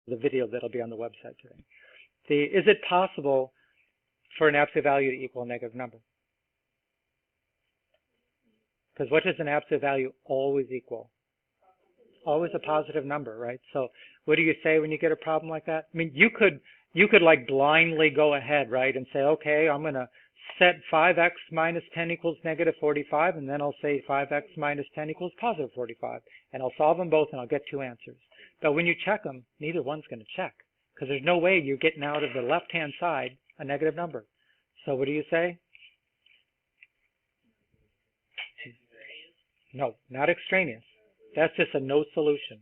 the video that'll be on the website today. Is it possible for an absolute value to equal a negative number? Because what does an absolute value always equal? Always a positive number, right? So what do you say when you get a problem like that? I mean, you could like blindly go ahead, right, and say, okay, I'm going to set 5x minus 10 equals negative 45, and then I'll say 5x minus 10 equals positive 45, and I'll solve them both, and I'll get two answers. But when you check them, neither one's going to check, because there's no way you're getting out of the left-hand side a negative number. So what do you say? No, not extraneous. That's just a no solution.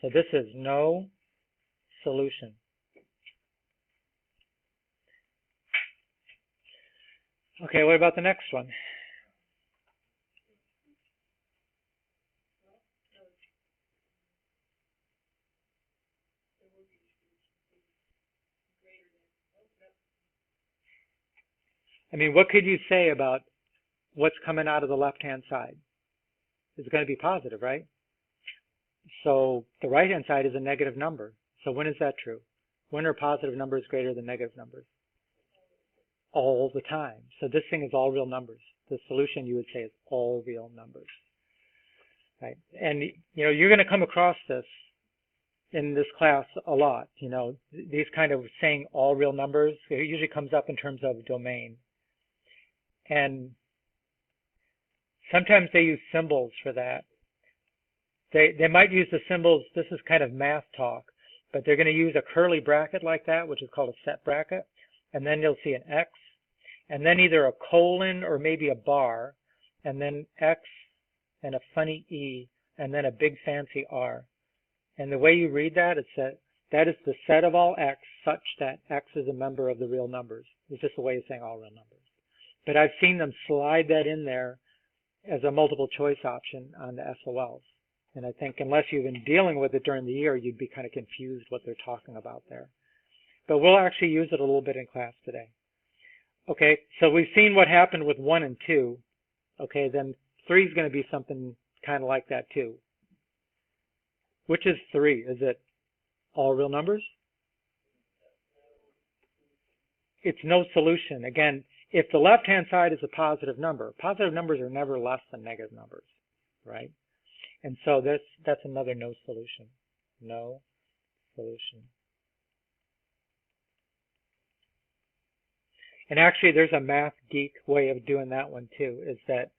So this is no solution. Okay, what about the next one? I mean, what could you say about what's coming out of the left-hand side? It's going to be positive, right? So the right-hand side is a negative number. So when is that true? When are positive numbers greater than negative numbers? All the time. So this thing is all real numbers. The solution, you would say, is all real numbers, right? And you know, you're going to come across this in this class a lot. You know, these kind of saying all real numbers, it usually comes up in terms of domain. And sometimes they use symbols for that. They might use the symbols, this is kind of math talk, but they're going to use a curly bracket like that, which is called a set bracket, and then you'll see an X, and then either a colon or maybe a bar, and then X and a funny E, and then a big fancy R. And the way you read that, it's that is the set of all X such that X is a member of the real numbers. It's just a way of saying all real numbers. But I've seen them slide that in there as a multiple choice option on the SOLs. And I think unless you've been dealing with it during the year, you'd be kind of confused what they're talking about there. But we'll actually use it a little bit in class today. Okay, so we've seen what happened with 1 and 2. Okay, then 3 is going to be something kind of like that too. Which is 3? Is it all real numbers? It's no solution. Again, if the left-hand side is a positive numbers are never less than negative numbers, right? And so that's another no solution. No solution. And actually, there's a math geek way of doing that one too, is that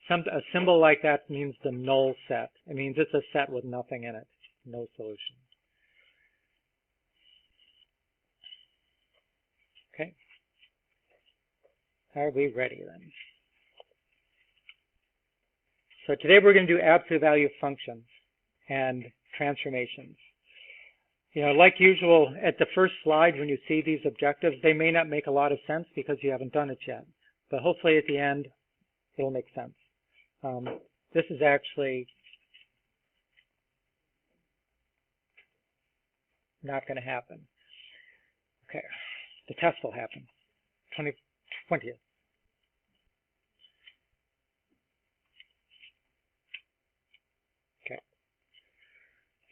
a symbol like that means the null set. It means it's a set with nothing in it. No solution. Okay. Are we ready then? So today we're going to do absolute value functions and transformations. You know, like usual, at the first slide when you see these objectives, they may not make a lot of sense because you haven't done it yet. But hopefully at the end, it'll make sense. This is actually not going to happen. Okay, the test will happen. 20th.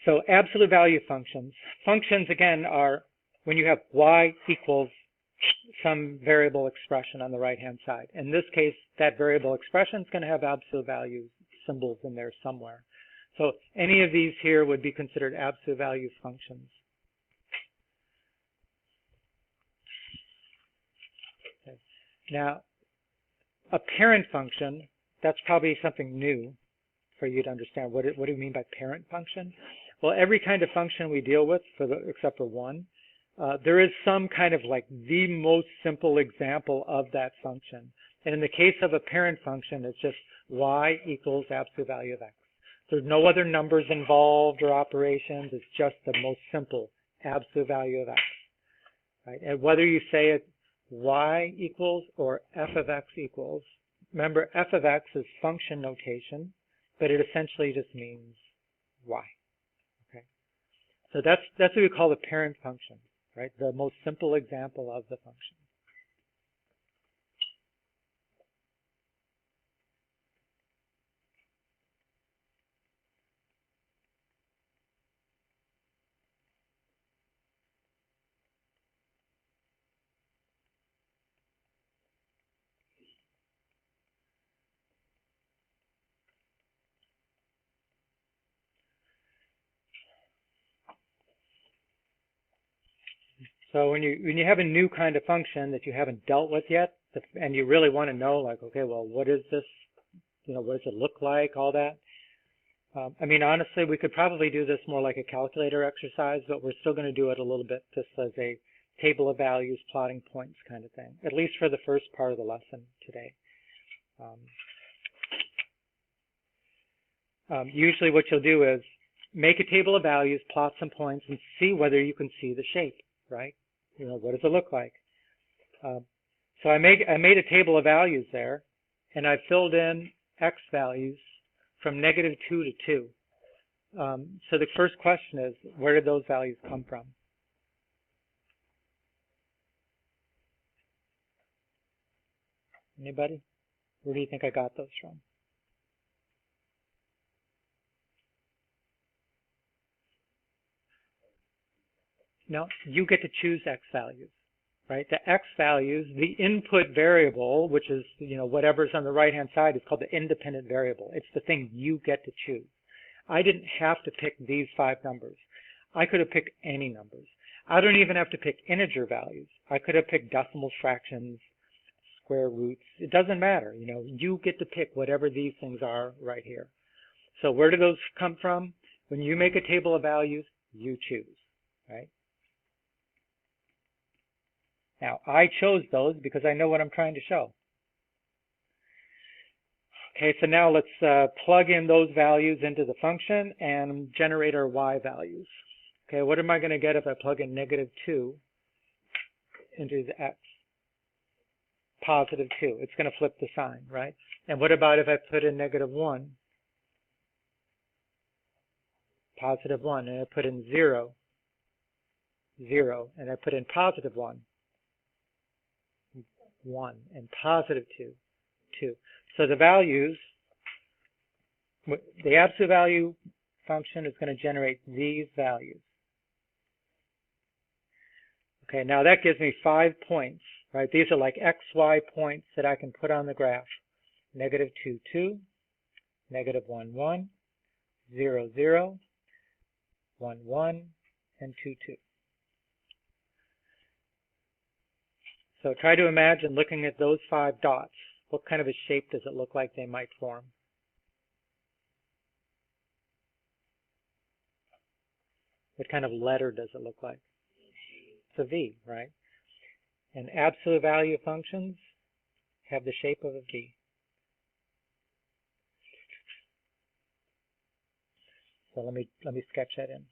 So absolute value functions. Functions, again, are when you have y equals some variable expression on the right-hand side. In this case, that variable expression is going to have absolute value symbols in there somewhere. So any of these here would be considered absolute value functions. Okay. Now, a parent function, that's probably something new for you to understand. What do we mean by parent function? Well, every kind of function we deal with, except for one, there is some kind of like the most simple example of that function. And in the case of a parent function, it's just y equals absolute value of x. There's no other numbers involved or operations. It's just the most simple absolute value of x. Right? And whether you say it y equals or f of x equals, remember f of x is function notation, but it essentially just means y. Okay, so that's what we call the parent function, right? The most simple example of the function. So when you have a new kind of function that you haven't dealt with yet, and you really want to know, like, okay, well, what is this? What does it look like? All that. I mean, honestly, we could probably do this more like a calculator exercise, but we're still going to do it a little bit just as a table of values, plotting points kind of thing, at least for the first part of the lesson today. Usually what you'll do is make a table of values, plot some points, and see whether you can see the shape, right? What does it look like? So I made a table of values there, and I filled in x values from -2 to 2. So the first question is, where did those values come from? Anybody? Where do you think I got those from? No, you get to choose x values, right? The x values, the input variable, which is, whatever's on the right-hand side, is called the independent variable. It's the thing you get to choose. I didn't have to pick these 5 numbers. I could have picked any numbers. I don't even have to pick integer values. I could have picked decimal fractions, square roots. It doesn't matter. You get to pick whatever these things are right here. So where do those come from? When you make a table of values, you choose, right? Now, I chose those because I know what I'm trying to show. Okay, so now let's plug in those values into the function and generate our y values. Okay, what am I going to get if I plug in -2 into the x? +2. It's going to flip the sign, right? And what about if I put in -1? +1, and I put in 0, 0, and I put in +1, 1, and +2, 2. So the values, the absolute value function is going to generate these values. Okay, now that gives me 5 points, right? These are like x, y points that I can put on the graph. -2, 2, -1, 1, 0, 0, 1, 1, and 2, 2. So try to imagine looking at those 5 dots. What kind of a shape does it look like they might form? What kind of letter does it look like? It's a V, right? And absolute value functions have the shape of a V. So let me sketch that in.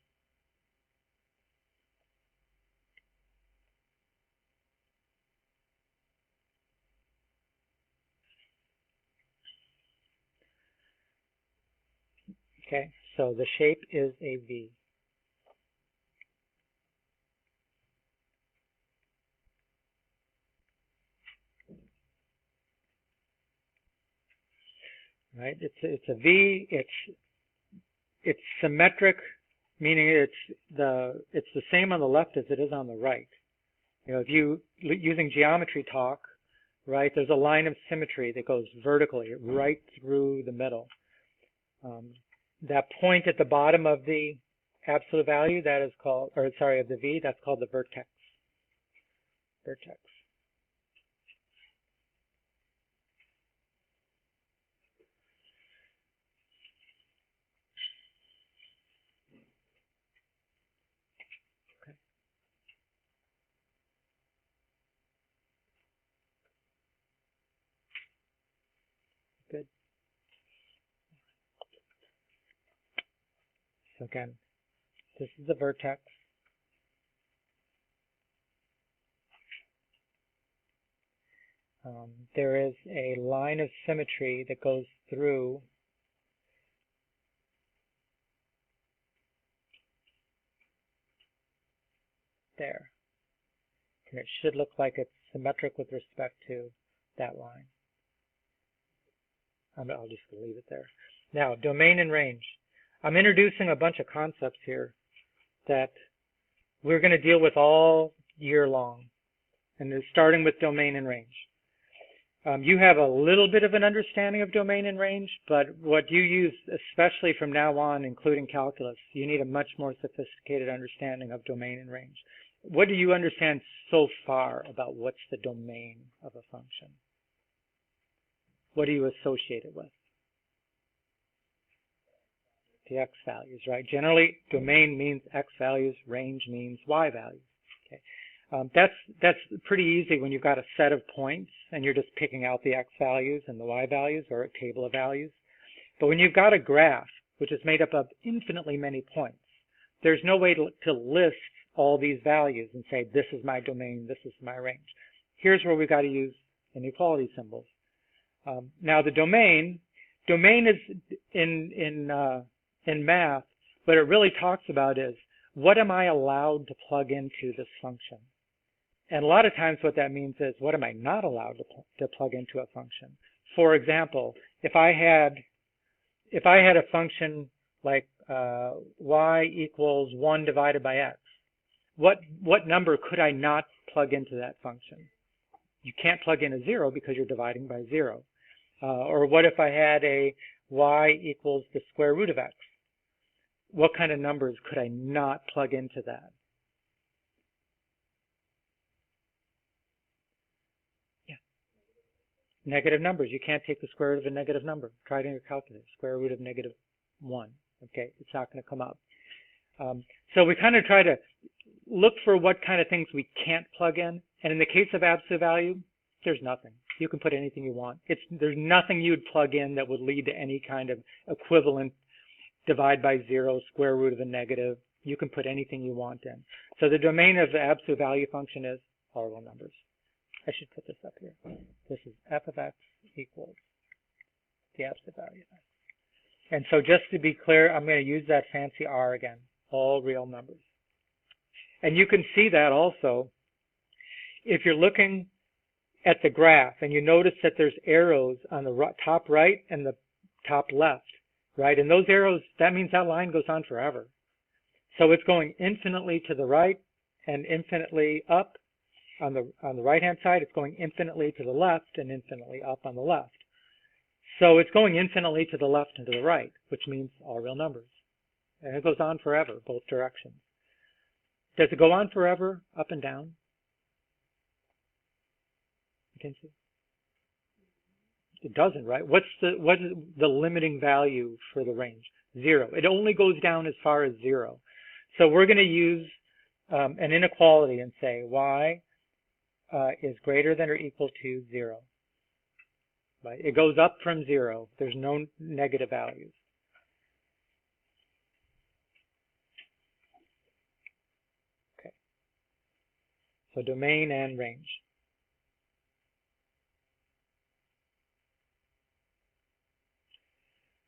Okay, so the shape is a V. Right? It's a V. It's symmetric, meaning it's the same on the left as it is on the right. If you using geometry talk, right? There's a line of symmetry that goes vertically right through the middle. That point at the bottom of the absolute value, that is called, of the V, that's called the vertex. Vertex. Okay. Good. So again, this is the vertex. There is a line of symmetry that goes through there. And it should look like it's symmetric with respect to that line. I'll just leave it there. Now, domain and range. I'm introducing a bunch of concepts here that we're going to deal with all year long. And they're starting with domain and range. You have a little bit of an understanding of domain and range, but what you use, especially from now on, including calculus, you need a much more sophisticated understanding of domain and range. what do you understand so far about what's the domain of a function? What do you associate it with? The x values, right? Generally, domain means x values, range means y values. Okay, that's pretty easy when you've got a set of points and you're just picking out the x values and the y values, or a table of values. But when you've got a graph which is made up of infinitely many points, there's no way to list all these values and say this is my domain, this is my range. Here's where we've got to use inequality symbols. Now the domain is in math, what it really talks about is what am I allowed to plug into this function? And a lot of times what that means is what am I not allowed to plug into a function? For example, if I had a function like y equals 1 divided by x, what number could I not plug into that function? You can't plug in a 0 because you're dividing by 0. Or what if I had a y equals the square root of x? What kind of numbers could I not plug into that? Yeah. Negative numbers. You can't take the square root of a negative number. Try it in your calculator. Square root of -1. Okay, it's not going to come up. So we kind of try to look for what kind of things we can't plug in. And in the case of absolute value, there's nothing. You can put anything you want. There's nothing you'd plug in that would lead to any kind of equivalent divide by 0, square root of a negative. You can put anything you want in. So the domain of the absolute value function is all real numbers. I should put this up here. This is f of x equals the absolute value of x. And so just to be clear, I'm going to use that fancy R again, all real numbers. And you can see that also if you're looking at the graph and you notice that there's arrows on the top right and the top left, right? And those arrows, that means that line goes on forever. So it's going infinitely to the right and infinitely up on the right-hand side. It's going infinitely to the left and infinitely up on the left. So it's going infinitely to the left and to the right, which means all real numbers. And it goes on forever, both directions. Does it go on forever, up and down? You can see. It doesn't, right? What is the limiting value for the range? 0. It only goes down as far as 0. So we're going to use an inequality and say y is greater than or equal to 0. Right? It goes up from 0. There's no negative values. Okay. So domain and range.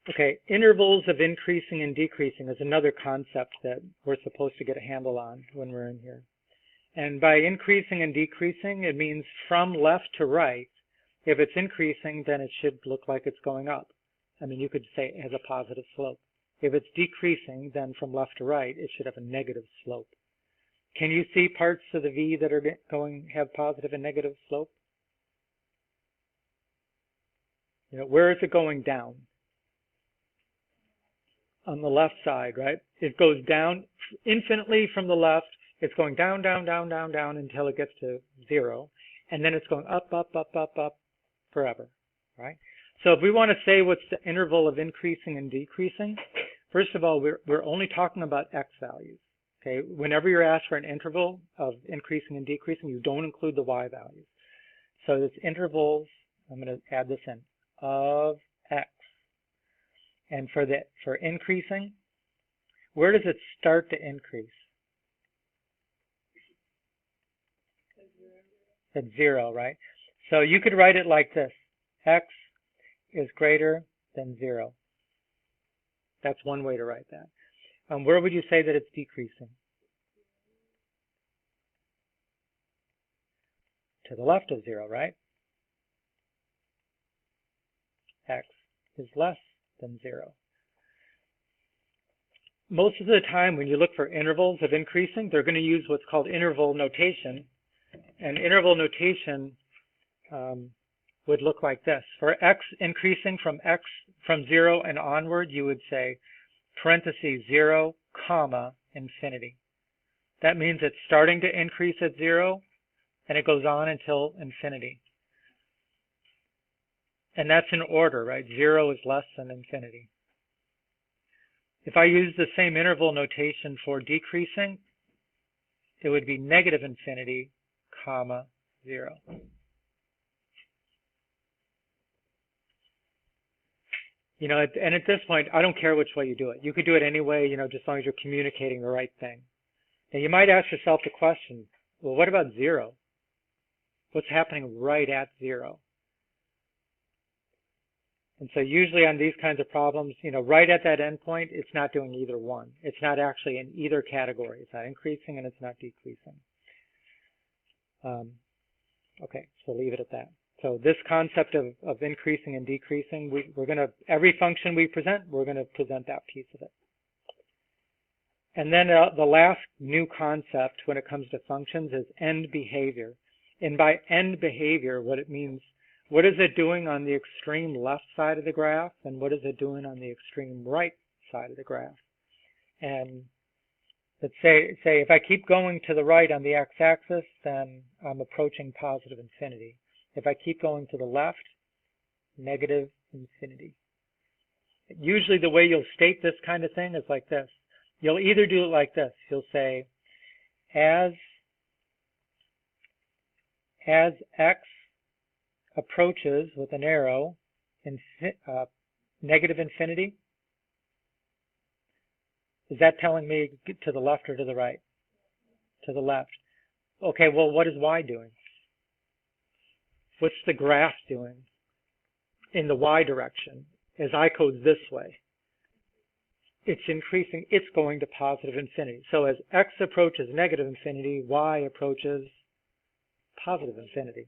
Okay, intervals of increasing and decreasing is another concept that we're supposed to get a handle on when we're in here. And by increasing and decreasing, it means from left to right. If it's increasing, then it should look like it's going up. I mean, you could say it has a positive slope. If it's decreasing, then from left to right, it should have a negative slope. Can you see parts of the V that are have positive and negative slope? You know, where is it going down? On the left side, right? It goes down infinitely from the left. It's going down, down, down, down, down until it gets to 0. And then it's going up, up, up, up, up forever, right? So if we want to say what's the interval of increasing and decreasing, first of all, we're only talking about x values, okay? Whenever you're asked for an interval of increasing and decreasing, you don't include the y values. So it's intervals, I'm going to add this in, of x. And for increasing, where does it start to increase? At 0, right? So you could write it like this. X is greater than 0. That's one way to write that. Where would you say that it's decreasing? To the left of 0, right? X is less than 0. Most of the time when you look for intervals of increasing, they're going to use what's called interval notation. And interval notation would look like this. For x increasing from 0 and onward, you would say parentheses 0, comma, infinity. That means it's starting to increase at 0, and it goes on until infinity. And that's in order, right? 0 is less than infinity. If I use the same interval notation for decreasing, it would be negative infinity, comma, 0. You know, and at this point, I don't care which way you do it. You could do it any way, you know, just as long as you're communicating the right thing. Now, you might ask yourself the question, well, what about 0? What's happening right at 0? And so usually on these kinds of problems, you know, right at that endpoint, it's not doing either one. It's not actually in either category. It's not increasing and it's not decreasing. Okay, so leave it at that. So this concept of increasing and decreasing, we're going to, every function we present, we're going to present that piece of it. And then the last new concept when it comes to functions is end behavior. And by end behavior, what it means, what is it doing on the extreme left side of the graph, and what is it doing on the extreme right side of the graph? And let's say if I keep going to the right on the x-axis, then I'm approaching positive infinity. If I keep going to the left, negative infinity. Usually the way you'll state this kind of thing is like this. You'll either do it like this. You'll say, as x approaches with an arrow negative infinity, is that telling me to the left or to the right? To the left. Okay, well, what is y doing? What's the graph doing in the y direction as I code this way? It's increasing, it's going to positive infinity. So as x approaches negative infinity, y approaches positive infinity.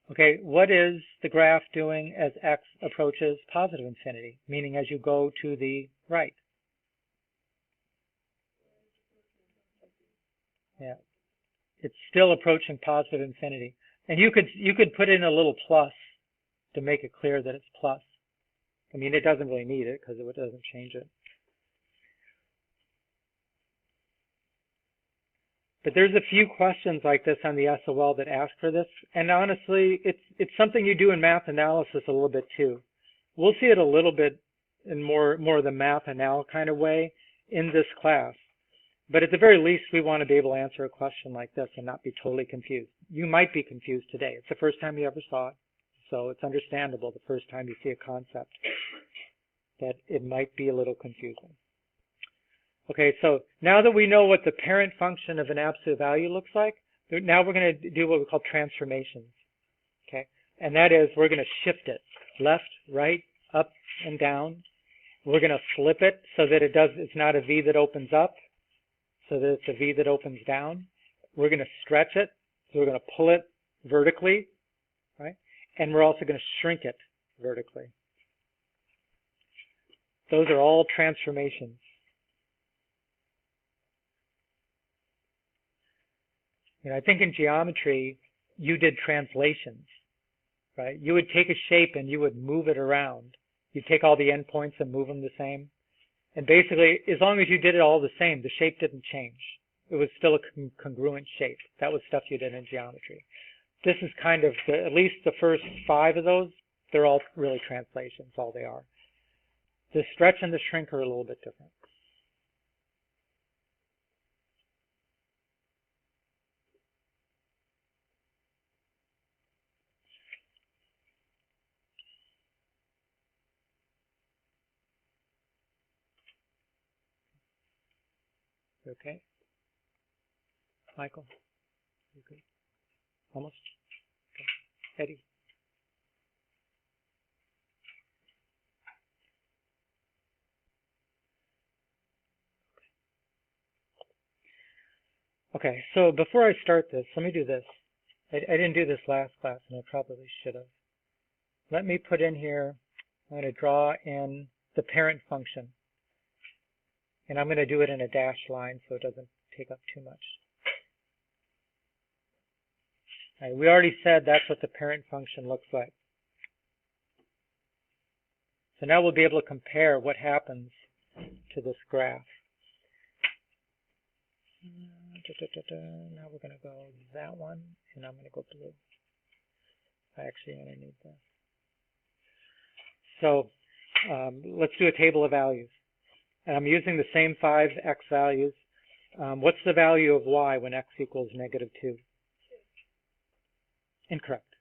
Okay, what is the graph doing as x approaches positive infinity, meaning as you go to the right? Yeah, it's still approaching positive infinity. And you could put in a little plus to make it clear that it's plus. I mean, it doesn't really need it because it doesn't change it. But there's a few questions like this on the SOL that ask for this, and honestly, it's something you do in math analysis a little bit too. We'll see it a little bit in more of the math anal kind of way in this class. But at the very least, we want to be able to answer a question like this and not be totally confused. You might be confused today. It's the first time you ever saw it, so it's understandable the first time you see a concept that it might be a little confusing. Okay, so now that we know what the parent function of an absolute value looks like, now we're going to do what we call transformations. Okay, and that is we're going to shift it left, right, up, and down. We're going to flip it so that it's not a V that opens up, so that it's a V that opens down. We're going to stretch it, so we're going to pull it vertically, right? And we're also going to shrink it vertically. Those are all transformations. You know, I think in geometry, you did translations, right? You would take a shape and you would move it around. You'd take all the endpoints and move them the same. And basically, as long as you did it all the same, the shape didn't change. It was still a congruent shape. That was stuff you did in geometry. This is kind of, at least the first 5 of those, they're all really translations, all they are. The stretch and the shrink are a little bit different. Okay? Michael? You good? Almost? Okay. Eddie? Okay, so before I start this, let me do this. I didn't do this last class, and I probably should have. Let me put in here, I'm going to draw in the parent function. And I'm going to do it in a dashed line so it doesn't take up too much. All right, we already said that's what the parent function looks like. So now we'll be able to compare what happens to this graph. Now we're going to go that one, and I'm going to go blue. I actually only need that. So let's do a table of values. And I'm using the same 5 x values. What's the value of y when x equals -2? Incorrect.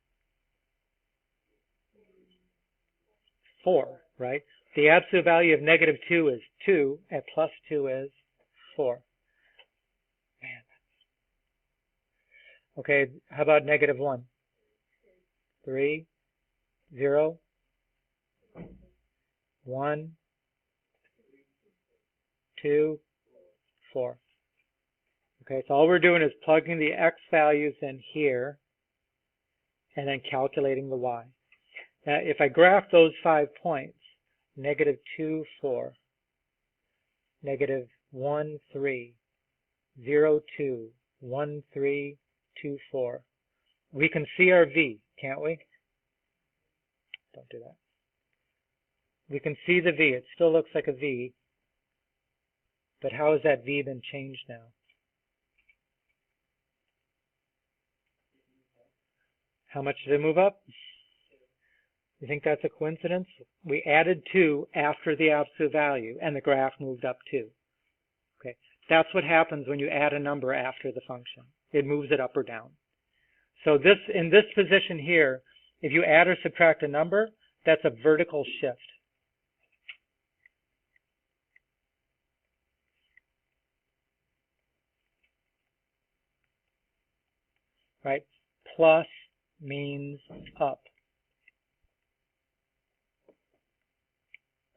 4, right? The absolute value of -2 is 2, and +2 is 4. Man. Okay, how about -1? 3, 0, 1, 2, 4. Okay, so all we're doing is plugging the x values in here and then calculating the y. Now, if I graph those 5 points, -2, 4, -1, 3, 0, 2, 1, 3, 2, 4, we can see our v, can't we? Don't do that. We can see the v. It still looks like a v, but how has that v been changed now? How much did it move up? You think that's a coincidence? We added 2 after the absolute value, and the graph moved up 2. Okay, that's what happens when you add a number after the function. It moves it up or down. So this, in this position here, if you add or subtract a number, that's a vertical shift. Right? Plus means up.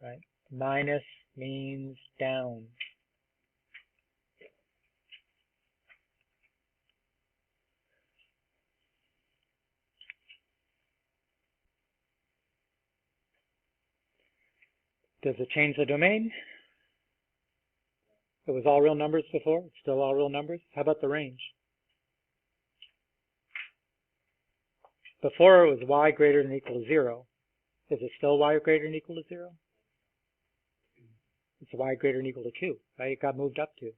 Right? Minus means down. Does it change the domain? It was all real numbers before. It's still all real numbers. How about the range? Before it was y greater than or equal to 0. Is it still y greater than or equal to 0? It's y greater than or equal to 2, right? It got moved up 2.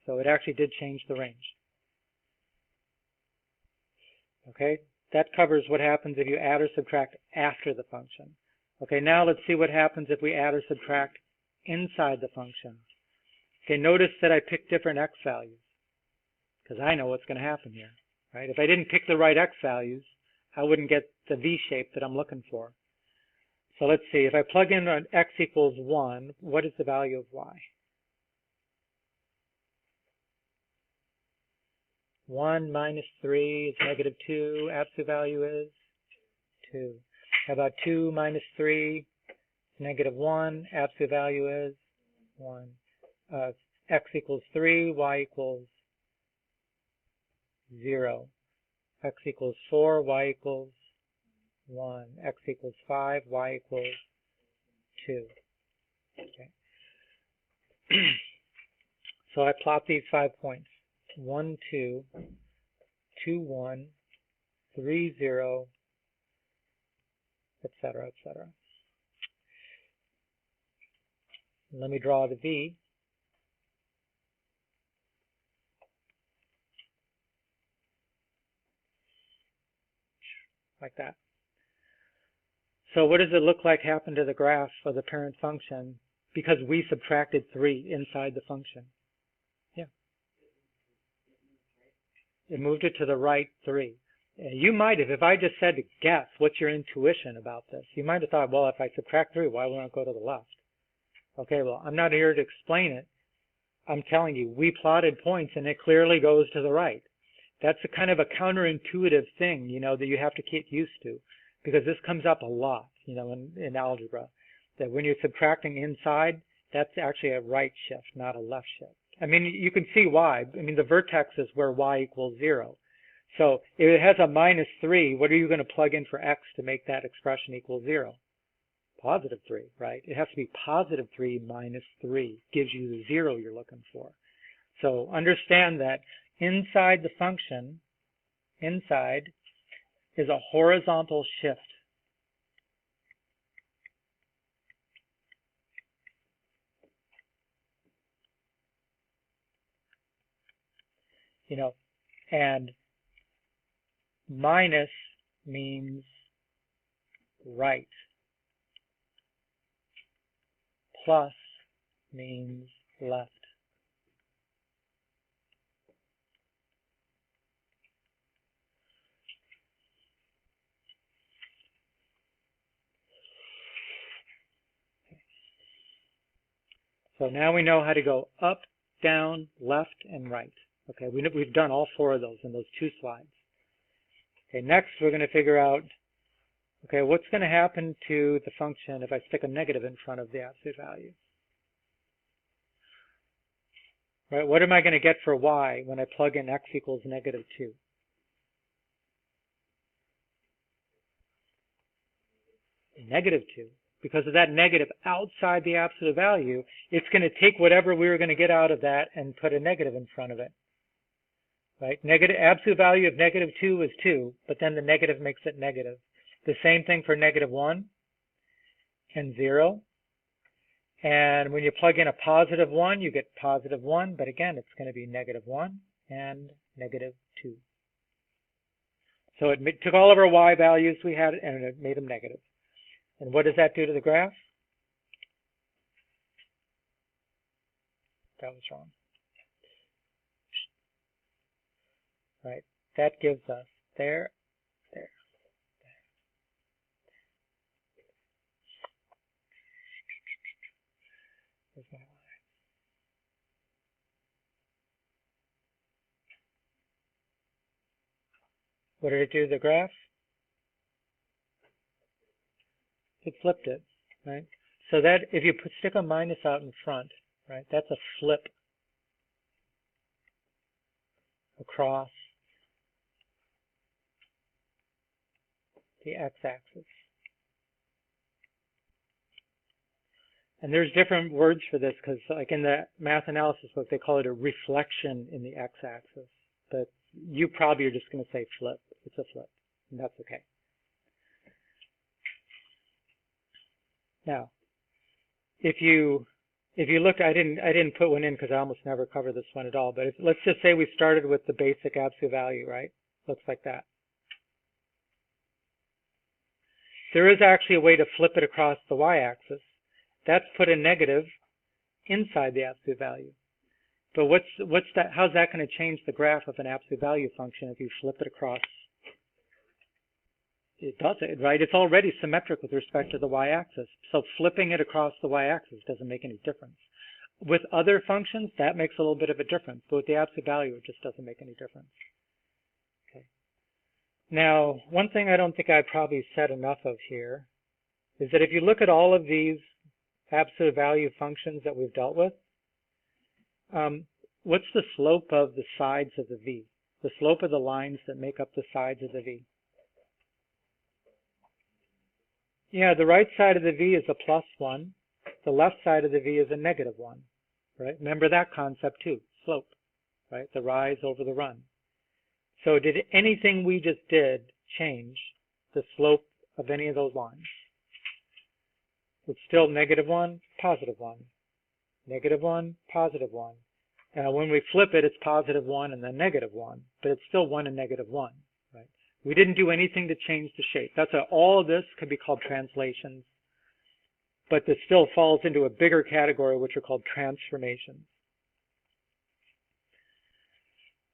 So it actually did change the range. Okay, that covers what happens if you add or subtract after the function. Okay, now let's see what happens if we add or subtract inside the function. Okay, notice that I picked different x values because I know what's going to happen here, right? If I didn't pick the right x values, I wouldn't get the v shape that I'm looking for. So let's see, if I plug in an x equals 1, what is the value of y? 1 minus 3 is -2. Absolute value is 2. How about 2 minus 3 is -1. Absolute value is 1. X equals 3, y equals 0. X equals 4, y equals 1. X equals 5, y equals 2. Okay. So I plot these 5 points. 1, 2, 2, 1, 3, 0, etc., etc. Let me draw the v. Like that. So what does it look like happened to the graph of the parent function because we subtracted 3 inside the function? Yeah. It moved it to the right 3. You might have, if I just said to guess, what's your intuition about this? You might have thought, well, if I subtract 3, why won't it go to the left? Okay, well, I'm not here to explain it. I'm telling you, we plotted points and it clearly goes to the right. That's a kind of a counterintuitive thing, you know, that you have to get used to, because this comes up a lot, you know, in algebra, that when you're subtracting inside, that's actually a right shift, not a left shift. I mean, you can see why. I mean, the vertex is where y equals 0. So if it has a -3, what are you going to plug in for x to make that expression equal 0? Positive 3, right? It has to be positive 3 minus 3 gives you the 0 you're looking for. So understand that inside the function, inside is a horizontal shift. you know, and minus means right. Plus means left. So now we know how to go up, down, left, and right. Okay, we've done all 4 of those in those 2 slides. Okay, next we're going to figure out, okay, what's going to happen to the function if I stick a negative in front of the absolute value? Right, what am I going to get for y when I plug in x equals -2? -2. Because of that negative outside the absolute value, it's going to take whatever we were going to get out of that and put a negative in front of it. Right? Absolute value of -2 is 2, but then the negative makes it negative. The same thing for -1 and 0. And when you plug in a +1, you get +1, but again, it's going to be -1 and -2. So it took all of our y values we had and it made them negative. And what does that do to the graph? That was wrong. Right, that gives us there. There's my line. What did it do to the graph? It flipped it, right? So that if you stick a minus out in front, right, that's a flip across the x-axis. And there's different words for this because like in the math analysis book, they call it a reflection in the x-axis. But you probably are just going to say flip. It's a flip, and that's okay. Now, if you look, I didn't put one in because I almost never cover this one at all. But let's just say we started with the basic absolute value, right? Looks like that. There is actually a way to flip it across the y-axis. That's put a negative inside the absolute value. But what's that? How's that going to change the graph of an absolute value function if you flip it across? It does it, right? It's already symmetric with respect to the y-axis. So flipping it across the y-axis doesn't make any difference. With other functions, that makes a little bit of a difference. But with the absolute value, it just doesn't make any difference. Okay. Now, one thing I don't think I probably said enough of here is that if you look at all of these absolute value functions that we've dealt with, what's the slope of the sides of the v? The slope of the lines that make up the sides of the v? Yeah, the right side of the v is a +1. The left side of the v is a -1, right? Remember that concept too, slope, right? The rise over the run. So did anything we just did change the slope of any of those lines? It's still -1, +1, -1, +1. And when we flip it, it's +1 and then -1, but it's still 1 and -1, right? We didn't do anything to change the shape. That's all of this could be called translations, but this still falls into a bigger category, which are called transformations.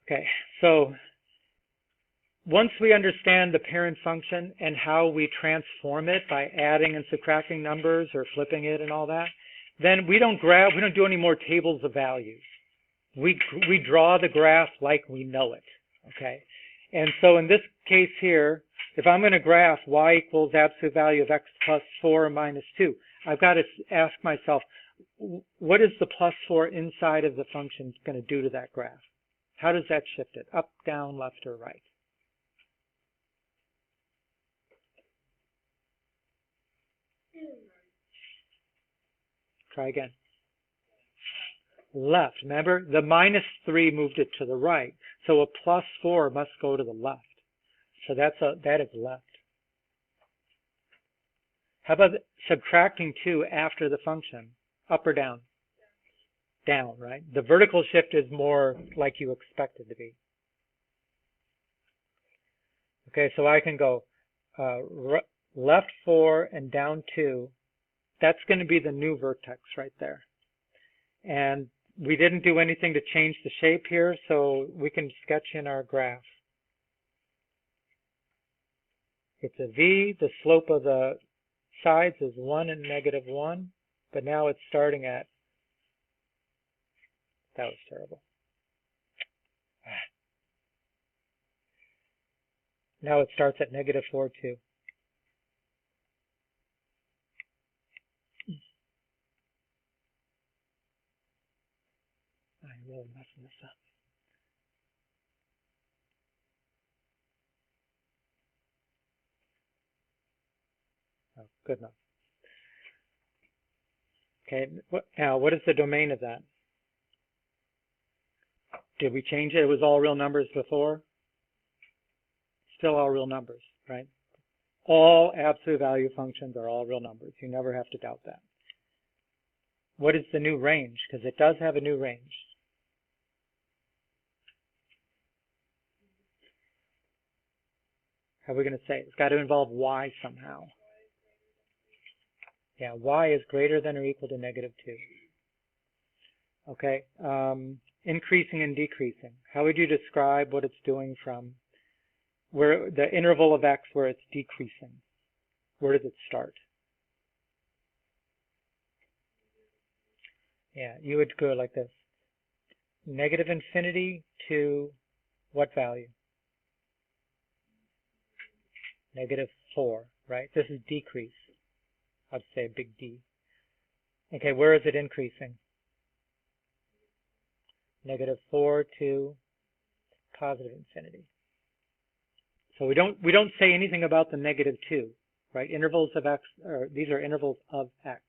Okay, so once we understand the parent function and how we transform it by adding and subtracting numbers or flipping it and all that, then we don't do any more tables of values. We draw the graph like we know it, okay? And so in this case here, if I'm going to graph y equals absolute value of x plus 4 minus 2, I've got to ask myself, what is the +4 inside of the function going to do to that graph? How does that shift it? Up, down, left, or right? Try again. Left. Remember, the -3 moved it to the right. So a +4 must go to the left. So that is left. How about subtracting 2 after the function? Up or down? Down, right? The vertical shift is more like you expect it to be. Okay, so I can go left 4 and down 2. That's going to be the new vertex right there. And we didn't do anything to change the shape here, so we can sketch in our graph. It's a V. The slope of the sides is 1 and -1, but now it's starting at, that was terrible. Now it starts at -4, 2. I'm really messing this up. Oh, good enough. Okay, now what is the domain of that? Did we change it? It was all real numbers before? Still all real numbers, right? All absolute value functions are all real numbers. You never have to doubt that. What is the new range? Because it does have a new range. How are we going to say it? It's got to involve y somehow. Yeah, y is greater than or equal to -2. Okay, increasing and decreasing. How would you describe what it's doing from where the interval of x where it's decreasing? Where does it start? Yeah, you would go like this. -infinity to what value? -4, right? This is decrease. I'd say a big D. Okay, where is it increasing? -4 to +infinity. So we don't say anything about the -2, right? Intervals of x, or these are intervals of x.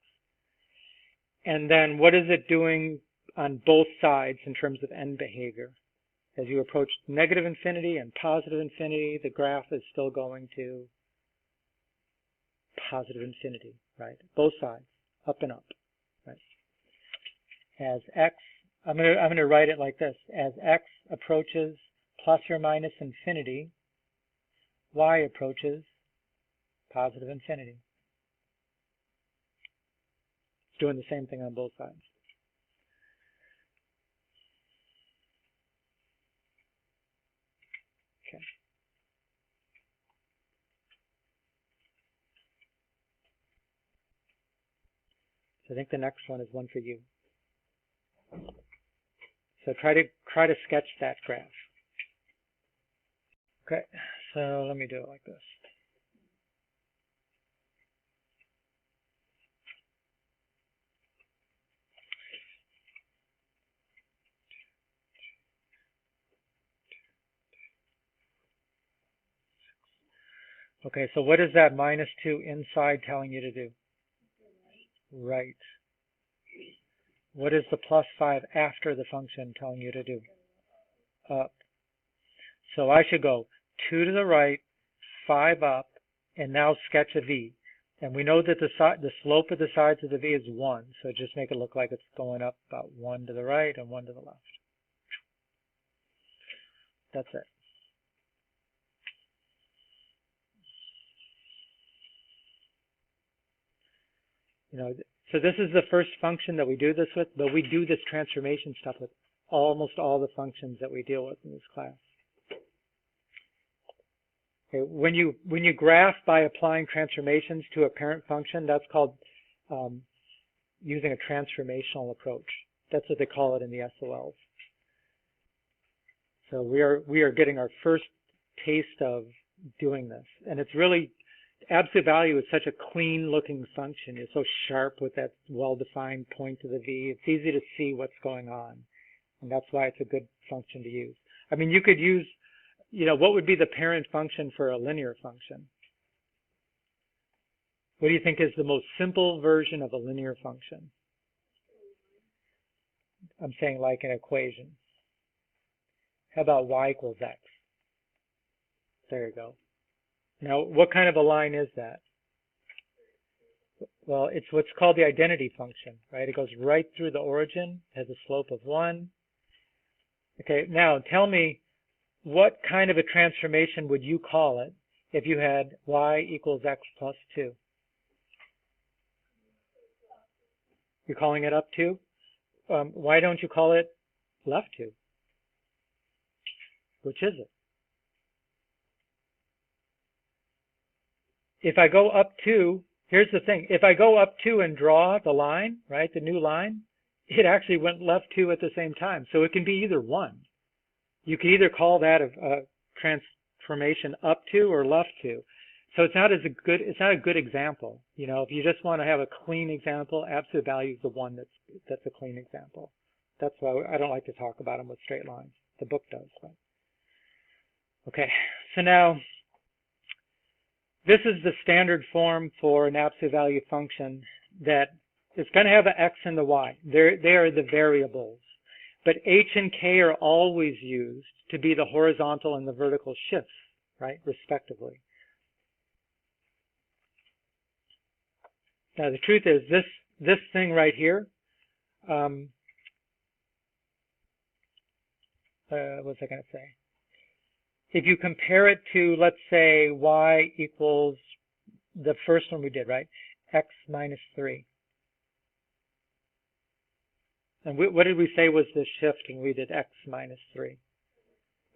And then what is it doing on both sides in terms of end behavior? As you approach -infinity and +infinity, the graph is still going to +infinity, right? Both sides, up and up, right? As x, I'm going to write it like this. As x approaches plus or minus infinity, y approaches +infinity. It's doing the same thing on both sides. Okay. So I think the next one is one for you. So try to sketch that graph. Okay, so let me do it like this. Okay, so what is that -2 inside telling you to do? Right. What is the +5 after the function telling you to do? Up. So I should go 2 to the right, 5 up, and now sketch a V. And we know that the slope of the sides of the V is 1, so just make it look like it's going up about 1 to the right and 1 to the left. That's it. You know, so this is the first function that we do this with, but we do this transformation stuff with almost all the functions that we deal with in this class. Okay, when you graph by applying transformations to a parent function, that's called using a transformational approach. That's what they call it in the SOLs. So we are getting our first taste of doing this, and it's really, absolute value is such a clean looking function. It's so sharp with that well-defined point to the V. It's easy to see what's going on, and that's why it's a good function to use. I mean, you could use, you know, what would be the parent function for a linear function? What do you think is the most simple version of a linear function? I'm saying like an equation. How about y equals x? There you go. Now, what kind of a line is that? Well, it's what's called the identity function, right? It goes right through the origin, has a slope of 1. Okay, now tell me, what kind of a transformation would you call it if you had y equals x plus 2? You're calling it up 2? Why don't you call it left 2? Which is it? If I go up 2, here's the thing. If I go up 2 and draw the line, right, the new line, it actually went left 2 at the same time. So it can be either one. You could either call that a transformation up 2 or left 2. So it's not a good example. You know, if you just want to have a clean example, absolute value is the one that's a clean example. That's why I don't like to talk about them with straight lines. The book does. But. Okay, so now this is the standard form for an absolute value function that it's going to have an x and the y. They are the variables. But h and k are always used to be the horizontal and the vertical shifts, right, respectively. Now the truth is this thing right here, what was I going to say? If you compare it to, let's say, y equals the first one we did, right, x minus 3. And what did we say was the shift when we did x minus 3?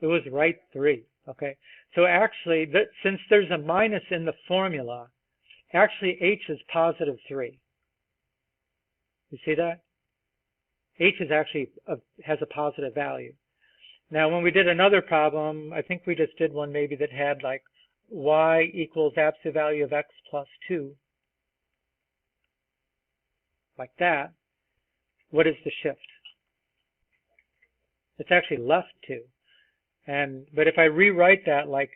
It was right 3, okay? So actually, since there's a minus in the formula, actually h is positive 3. You see that? H is actually has a positive value. Now, when we did another problem, I think we just did one maybe that had like y equals absolute value of x plus 2, like that. What is the shift? It's actually left 2. But if I rewrite that like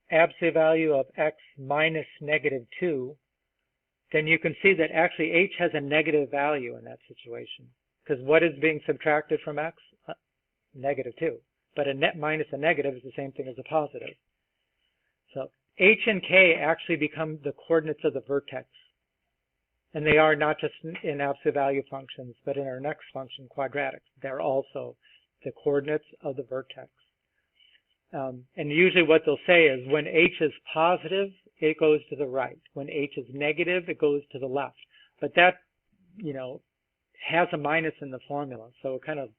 absolute value of x minus negative 2, then you can see that actually h has a negative value in that situation. Because what is being subtracted from x? Negative 2. But a net minus a negative is the same thing as a positive. So h and k actually become the coordinates of the vertex. And they are not just in absolute value functions, but in our next function, quadratics. They're also the coordinates of the vertex. And usually what they'll say is when h is positive, it goes to the right. When h is negative, it goes to the left. But that, you know, has a minus in the formula. So it kind of,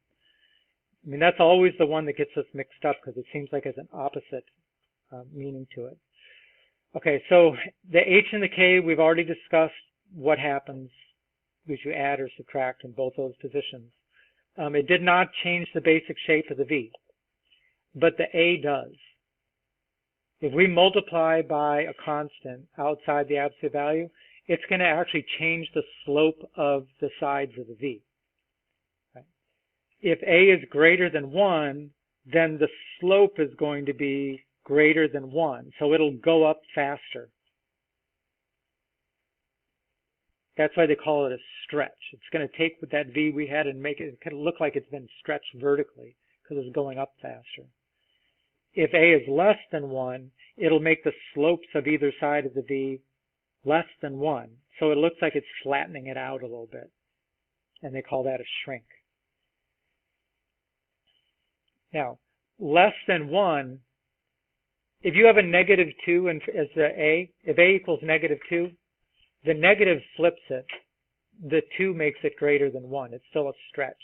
I mean, that's always the one that gets us mixed up because it seems like it's an opposite meaning to it. Okay, so the h and the k, we've already discussed what happens if you add or subtract in both those positions. It did not change the basic shape of the v, but the a does. If we multiply by a constant outside the absolute value, it's going to actually change the slope of the sides of the v. Right? If a is greater than 1, then the slope is going to be greater than 1, so it'll go up faster. That's why they call it a stretch. It's going to take what that v we had and make it kind of look like it's been stretched vertically because it's going up faster. If a is less than 1, it'll make the slopes of either side of the v less than 1. So it looks like it's flattening it out a little bit. And they call that a shrink. Now, less than 1, if you have a negative 2 as the a, if a equals negative 2, the negative flips it. The 2 makes it greater than 1. It's still a stretch.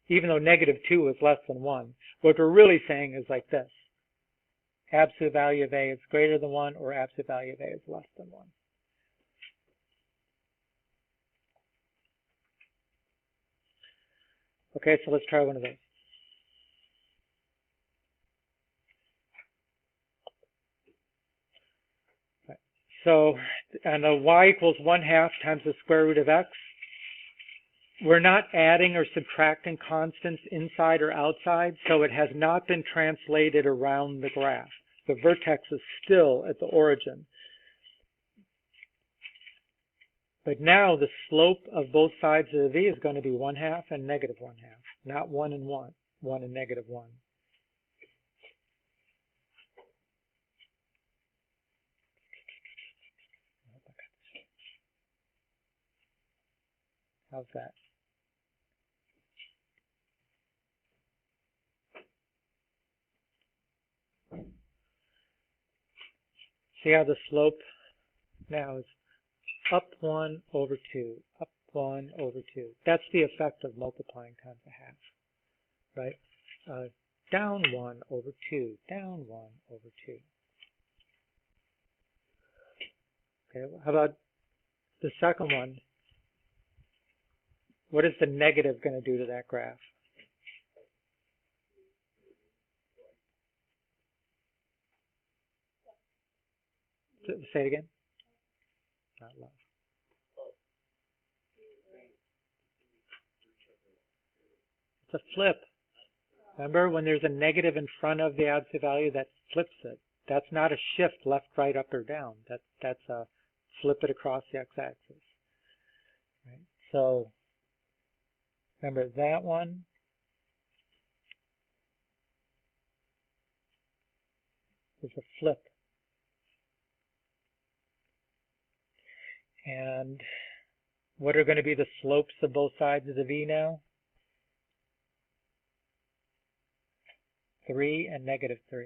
Even though negative 2 is less than 1. What we're really saying is like this. Absolute value of a is greater than 1 or absolute value of a is less than 1. Okay, so let's try one of those. Right. So, and the y equals 1/2 times the square root of x. We're not adding or subtracting constants inside or outside, so it has not been translated around the graph. The vertex is still at the origin. But now the slope of both sides of the v is going to be 1/2 and negative 1/2, not 1 and 1, 1 and negative 1. How's that? See how the slope now is up 1 over 2, up 1 over 2. That's the effect of multiplying times a half, right? Down 1 over 2, down 1 over 2. Okay, how about the second one? What is the negative going to do to that graph? Say it again. Not love. It's a flip. Remember, when there's a negative in front of the absolute value, that flips it. That's not a shift left, right, up, or down. That's a flip it across the x-axis. Right? So remember that one. Is a flip. And what are going to be the slopes of both sides of the v now? 3 and negative 3.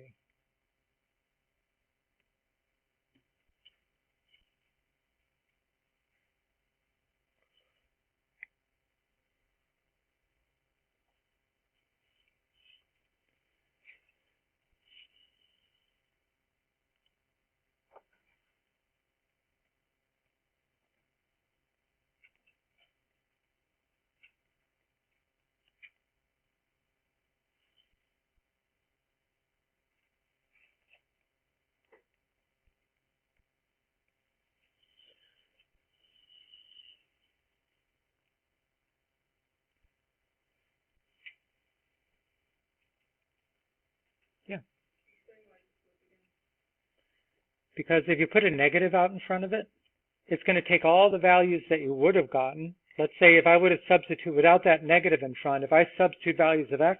Yeah. Because if you put a negative out in front of it, it's going to take all the values that you would have gotten. Let's say if I would have substituted without that negative in front, if I substitute values of x,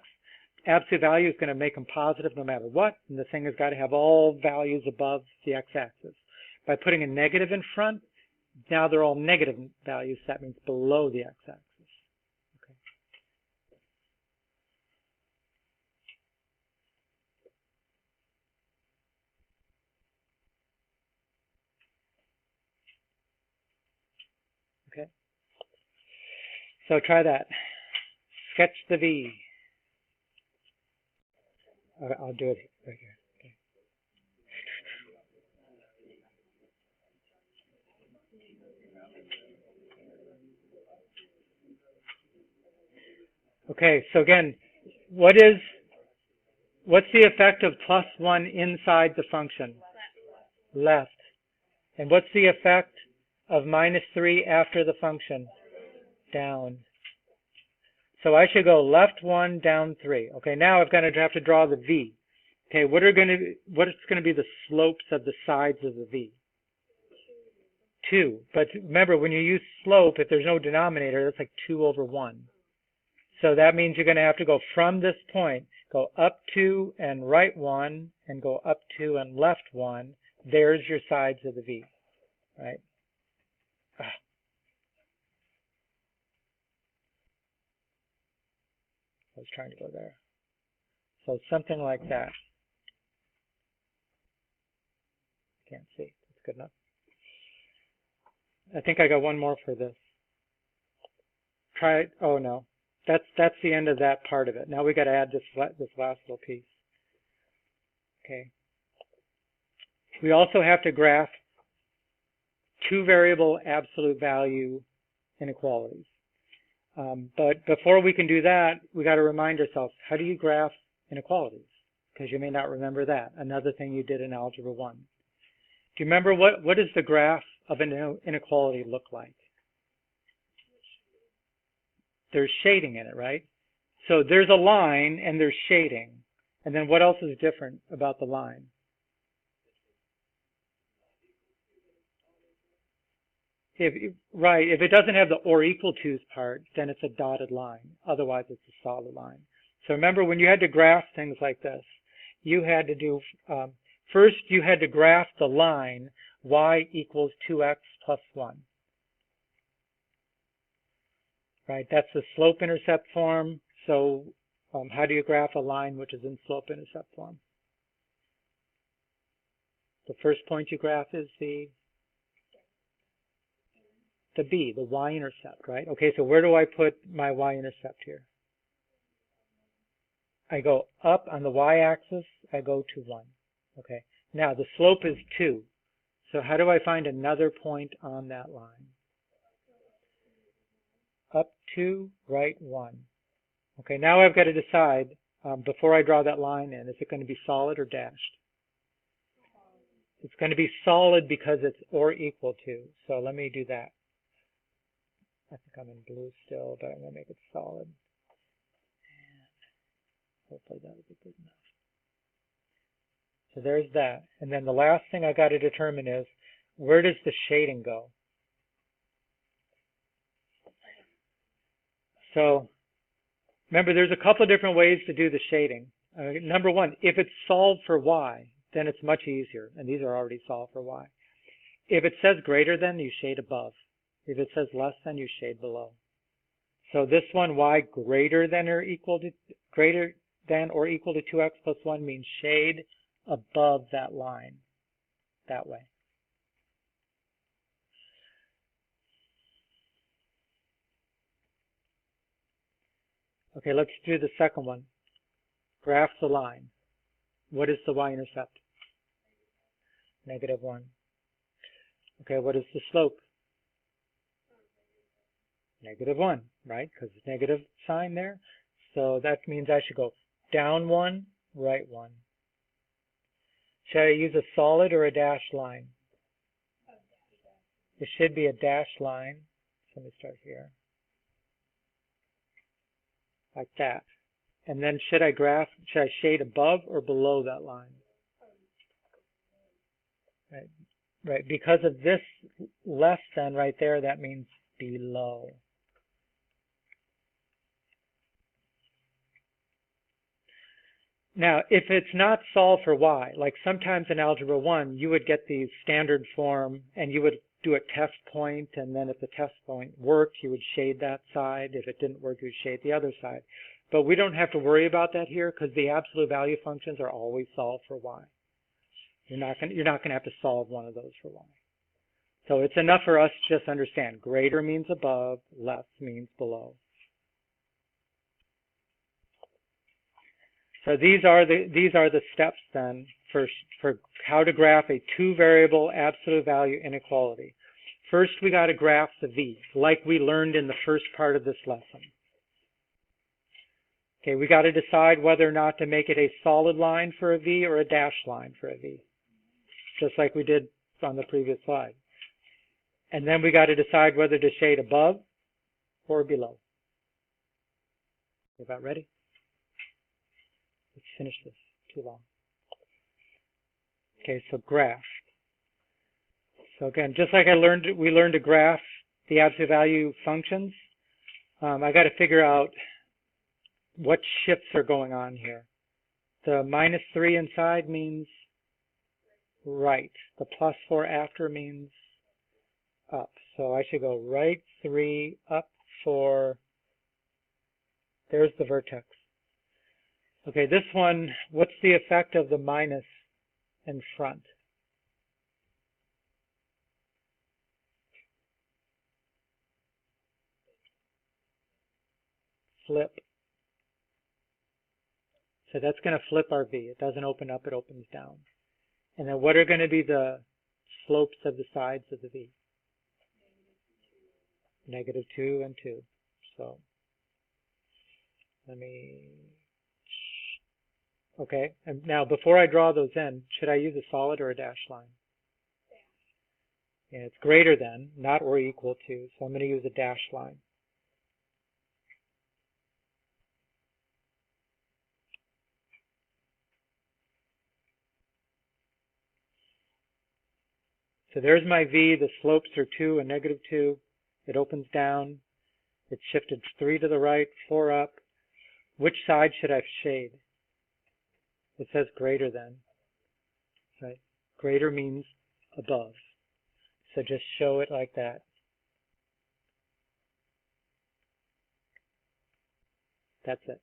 absolute value is going to make them positive no matter what, and the thing has got to have all values above the x-axis. By putting a negative in front, now they're all negative values. That means below the x-axis. Okay. Okay. So try that. Sketch the v. I'll do it right here. Okay, so again, what's the effect of plus 1 inside the function? Left. And what's the effect of minus 3 after the function? Down. So I should go left 1, down 3. Okay, now I've got to have to draw the v. Okay, what's going to be the slopes of the sides of the v? 2. But remember, when you use slope, if there's no denominator, that's like 2 over 1. So that means you're going to have to go from this point, go up 2 and right 1, and go up 2 and left 1. There's your sides of the v, right? I was trying to go there. So something like that. Can't see. That's good enough. I think I got one more for this. Try it. Oh no, that's the end of that part of it. Now we got to add this last little piece. Okay. We also have to graph two variable absolute value inequalities. But before we can do that, we got to remind ourselves, how do you graph inequalities? Because you may not remember that. Another thing you did in Algebra 1. Do you remember what does the graph of an inequality look like? There's shading in it, right? So there's a line and there's shading. And then what else is different about the line? If it doesn't have the or equal to's part, then it's a dotted line. Otherwise, it's a solid line. So remember, when you had to graph things like this, you had to do, first you had to graph the line y equals 2x plus 1. Right, that's the slope-intercept form. So how do you graph a line which is in slope-intercept form? The first point you graph is the B, the y-intercept, right? Okay, so where do I put my y-intercept here? I go up on the y-axis, I go to 1. Okay, now the slope is 2. So how do I find another point on that line? Up 2, right 1. Okay, now I've got to decide, before I draw that line in, is it going to be solid or dashed? It's going to be solid because it's or equal to. So let me do that. I think I'm in blue still, but I'm going to make it solid. And hopefully that'll be good enough. So there's that. And then the last thing I got to determine is, where does the shading go? So remember, there's a couple of different ways to do the shading. Number one, if it's solved for y, then it's much easier. And these are already solved for y. If it says greater than, you shade above. If it says less than, you shade below. So this one, y greater than or equal to 2x plus 1 means shade above that line, that way. Okay, let's do the second one. Graph the line. What is the y-intercept? -1. Okay, what is the slope? -1, right? Because it's negative sign there. So that means I should go down 1, right 1. Should I use a solid or a dashed line? It should be a dashed line. So let me start here. Like that. And then should I shade above or below that line? Right. Because of this less than right there, that means below. Now, if it's not solved for y, like sometimes in Algebra 1, you would get the standard form and you would do a test point, and then if the test point worked, you would shade that side. If it didn't work, you would shade the other side. But we don't have to worry about that here because the absolute value functions are always solved for y. You're not going to have to solve one of those for y. So it's enough for us to just understand greater means above, less means below. So these are the steps then for how to graph a two-variable absolute value inequality. First, we got to graph the v, like we learned in the first part of this lesson. Okay, we got to decide whether or not to make it a solid line for a v or a dashed line for a v, just like we did on the previous slide. And then we got to decide whether to shade above or below. You about ready? Let's finish this. Too long. Okay, so graph. So again, just like we learned to graph the absolute value functions, I got to figure out what shifts are going on here. The -3 inside means right. The +4 after means up. So I should go right 3, up 4. There's the vertex. Okay, this one, what's the effect of the minus in front? Flip. So that's going to flip our v. It doesn't open up, it opens down. And then what are going to be the slopes of the sides of the v? -2 and 2. So let me... Okay, and now before I draw those in, should I use a solid or a dashed line? Yeah, it's greater than, not or equal to, so I'm going to use a dashed line. So there's my v, the slopes are 2 and -2. It opens down. It's shifted 3 to the right, 4 up. Which side should I shade? It says greater than. Right? Greater means above. So just show it like that. That's it.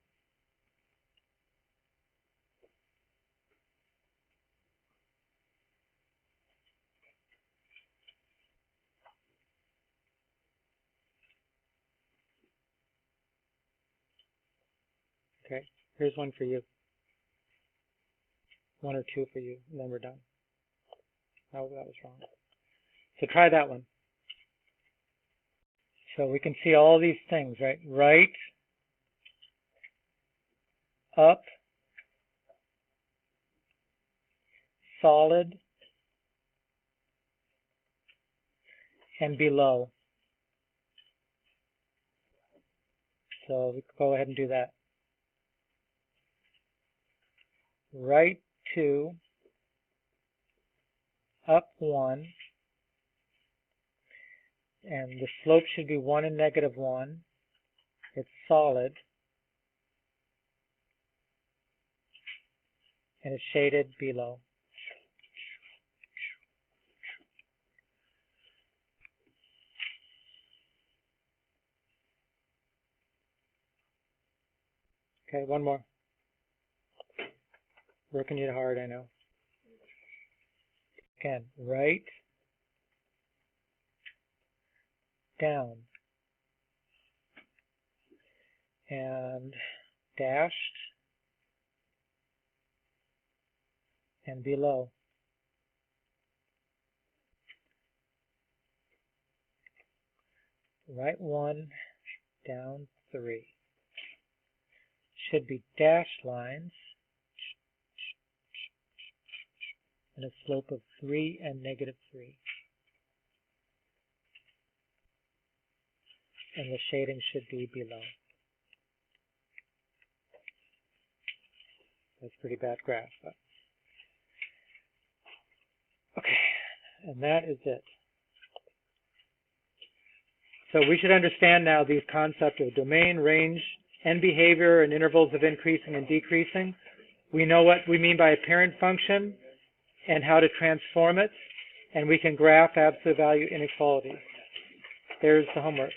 Okay, here's one for you. One or two for you, and then we're done. Oh, that was wrong. So try that one. So we can see all these things, right? Right, up, solid, and below. So we can go ahead and do that. Right 2, up 1, and the slope should be 1 and -1. It's solid, and it's shaded below. Okay, one more. Working you hard, I know. Again, right, down, and dashed, and below. Right 1, down 3. Should be dashed lines, and a slope of 3 and -3. And the shading should be below. That's a pretty bad graph. But... Okay, and that is it. So we should understand now these concepts of domain, range, and behavior, and intervals of increasing and decreasing. We know what we mean by a parent function and how to transform it, and we can graph absolute value inequalities. There's the homework.